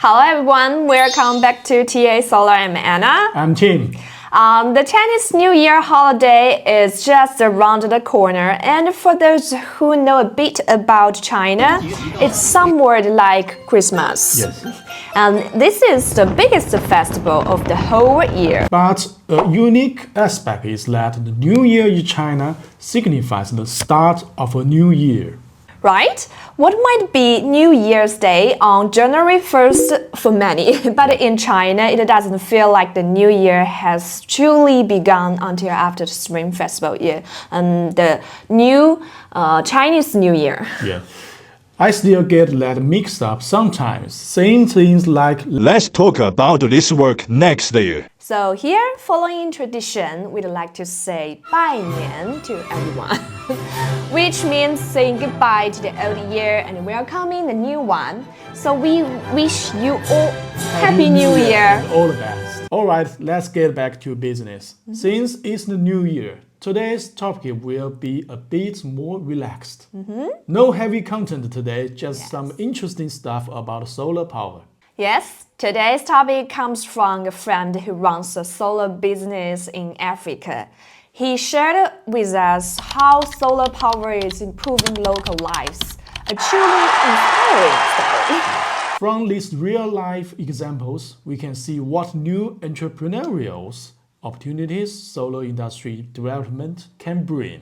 Hello everyone, welcome back to TA Solar. I'm Anna. I'm Tim. The Chinese New Year holiday is just around the corner, and for those who know a bit about China, it's somewhat like Christmas. Yes. And this is the biggest festival of the whole year. But a unique aspect is that the New Year in China signifies the start of a new year. Right? What might be New Year's Day on January 1st for many, but in China it doesn't feel like the New Year has truly begun until after the Spring Festival year and the new Chinese New Year. Yeah. I still get that mixed up sometimes, saying things like, let's talk about this work next year. So here, following tradition, we'd like to say 拜年 to everyone, which means saying goodbye to the old year and welcoming the new one. So we wish you all Happy New Year. All the best. Alright, let's get back to business. Since it's the new year, today's topic will be a bit more relaxed. No heavy content today, just some interesting stuff about solar power. Yes, today's topic comes from a friend who runs a solar business in Africa. He shared with us how solar power is improving local lives. A truly inspiring story. From these real-life examples, we can see what new entrepreneurial opportunities solar industry development can bring.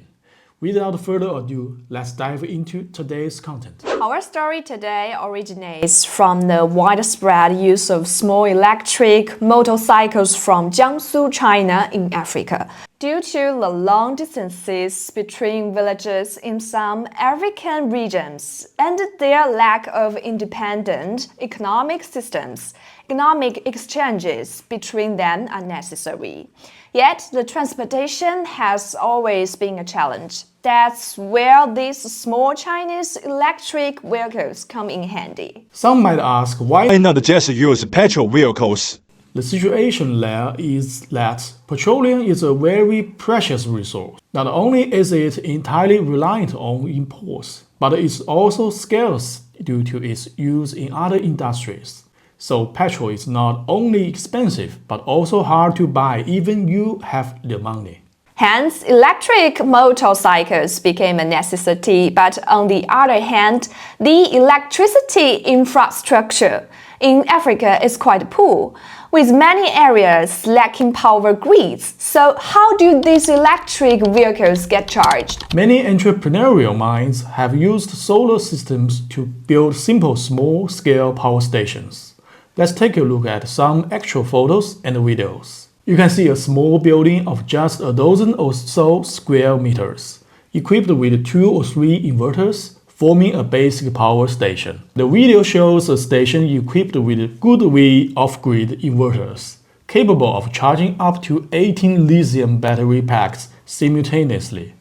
Without further ado, let's dive into today's content. Our story today originates from the widespread use of small electric motorcycles from Jiangsu, China in Africa. Due to the long distances between villages in some African regions and their lack of independent economic systems, economic exchanges between them are necessary. Yet, the transportation has always been a challenge. That's where these small Chinese electric vehicles come in handy. Some might ask Why not just use petrol vehicles? The situation there is that petroleum is a very precious resource. Not only is it entirely reliant on imports, but it's also scarce due to its use in other industries. So petrol is not only expensive, but also hard to buy even you have the money. Hence, electric motorcycles became a necessity, but on the other hand, the electricity infrastructure in Africa is quite poor, with many areas lacking power grids. So how do these electric vehicles get charged? Many entrepreneurial minds have used solar systems to build simple small-scale power stations. Let's take a look at some actual photos and videos. You can see a small building of just a dozen or so square meters, equipped with 2 or 3 inverters, forming a basic power station. The video shows a station equipped with good way off-grid inverters, capable of charging up to 18 lithium battery packs simultaneously.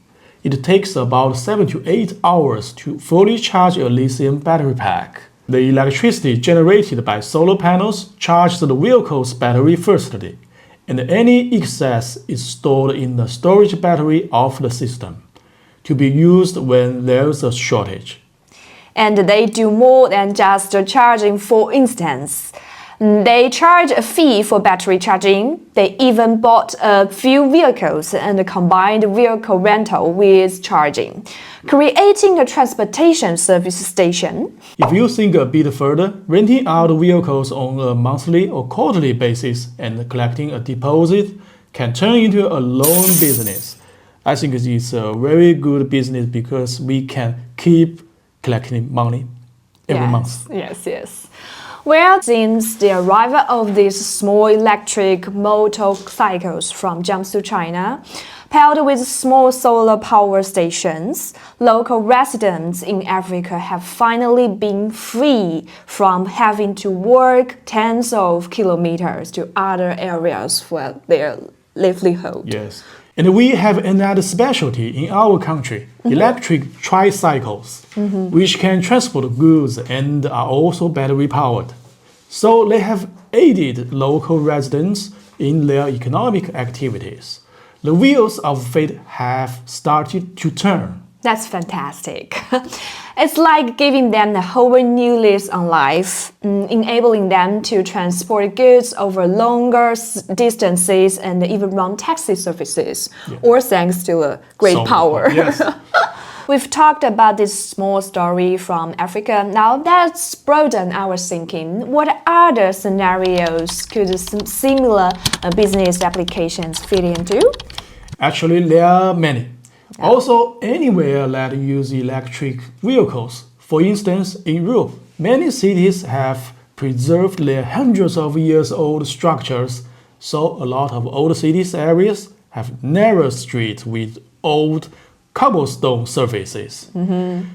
It takes about 7 to 8 hours to fully charge a lithium battery pack. The electricity generated by solar panels charges the vehicle's battery firstly, and any excess is stored in the storage battery of the system, to be used when there's a shortage. And they do more than just charging, for instance. They charge a fee for battery charging. They even bought a few vehicles and combined vehicle rental with charging, creating a transportation service station. If you think a bit further, renting out vehicles on a monthly or quarterly basis and collecting a deposit can turn into a loan business. I think it's a very good business because we can keep collecting money every month. Yes. Well, since the arrival of these small electric motorcycles from Jiangsu, China, paired with small solar power stations, local residents in Africa have finally been free from having to work tens of kilometers to other areas for their livelihood. Yes. And we have another specialty in our country, electric tricycles, which can transport goods and are also battery powered. So they have aided local residents in their economic activities. The wheels of fate have started to turn. That's fantastic. It's like giving them a whole new lease on life, enabling them to transport goods over longer distances and even run taxi services, or thanks to a great power. Yes. We've talked about this small story from Africa. Now let's broaden our thinking. What other scenarios could similar business applications fit into? Actually, there are many. Also, anywhere that use electric vehicles. For instance, in Europe, many cities have preserved their hundreds of years old structures, so a lot of old cities areas have narrow streets with old cobblestone surfaces.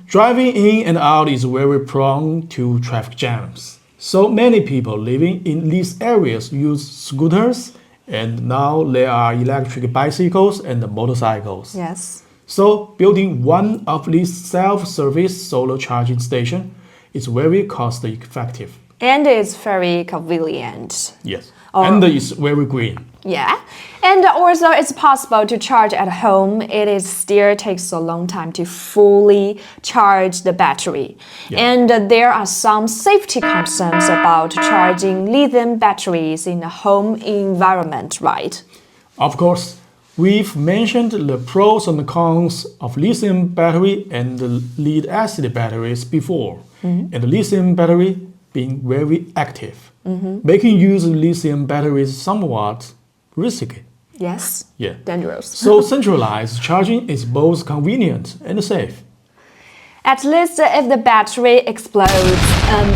Driving in and out is very prone to traffic jams. So many people living in these areas use scooters, and now there are electric bicycles and motorcycles. Yes. So building one of these self-service solar charging stations is very cost-effective. And it's very convenient. Yes. And it's very green. Yeah. And also it's possible to charge at home. Still takes a long time to fully charge the battery. And there are some safety concerns about charging lithium batteries in a home environment, right? Of course, we've mentioned the pros and cons of lithium battery and the lead acid batteries before. And the lithium battery being very active, making use of lithium batteries somewhat risky. Yes. Yeah. Dangerous. So centralized charging is both convenient and safe. At least if the battery explodes,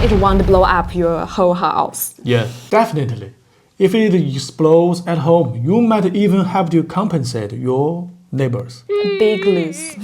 it won't blow up your whole house. Yeah, definitely. If it explodes at home, you might even have to compensate your neighbors. Big loss.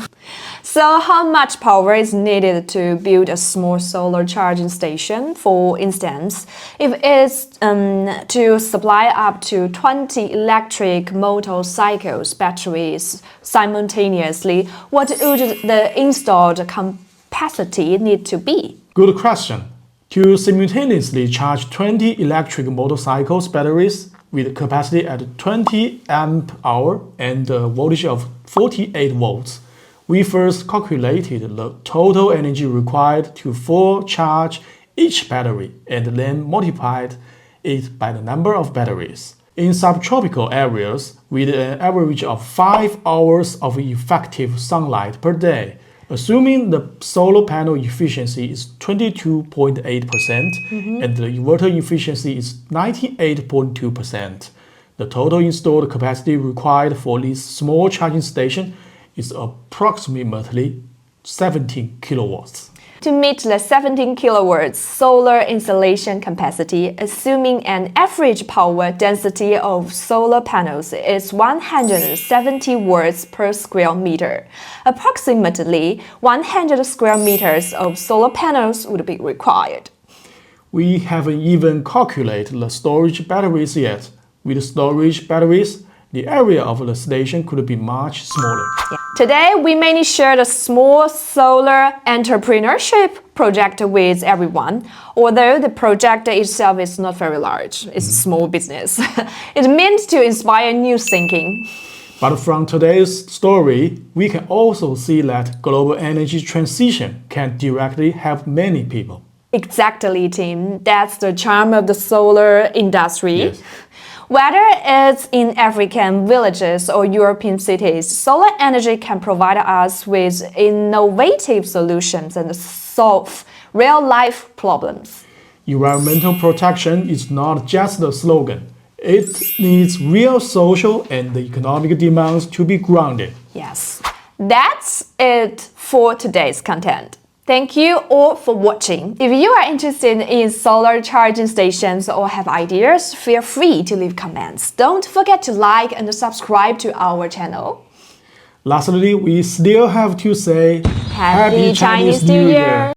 So how much power is needed to build a small solar charging station? For instance, if it's to supply up to 20 electric motorcycles batteries simultaneously, what would the installed capacity need to be? Good question. To simultaneously charge 20 electric motorcycles batteries with capacity at 20 amp hour and a voltage of 48 volts, we first calculated the total energy required to full charge each battery and then multiplied it by the number of batteries. In subtropical areas, with an average of 5 hours of effective sunlight per day, assuming the solar panel efficiency is 22.8% and the inverter efficiency is 98.2%, the total installed capacity required for this small charging station is approximately 17 kilowatts. To meet the 17 kilowatts solar installation capacity, assuming an average power density of solar panels is 170 watts per square meter. Approximately 100 square meters of solar panels would be required. We haven't even calculated the storage batteries yet. With storage batteries, the area of the station could be much smaller. Today, we mainly share the small solar entrepreneurship project with everyone. Although the project itself is not very large, it's a small business. It meant to inspire new thinking. But from today's story, we can also see that global energy transition can directly help many people. Exactly, Tim. That's the charm of the solar industry. Yes. Whether it's in African villages or European cities, solar energy can provide us with innovative solutions and solve real-life problems. Environmental protection is not just a slogan. It needs real social and economic demands to be grounded. Yes, that's it for today's content. Thank you all for watching. If you are interested in solar charging stations or have ideas, feel free to leave comments. Don't forget to like and subscribe to our channel. Lastly, we still have to say Happy Chinese New Year!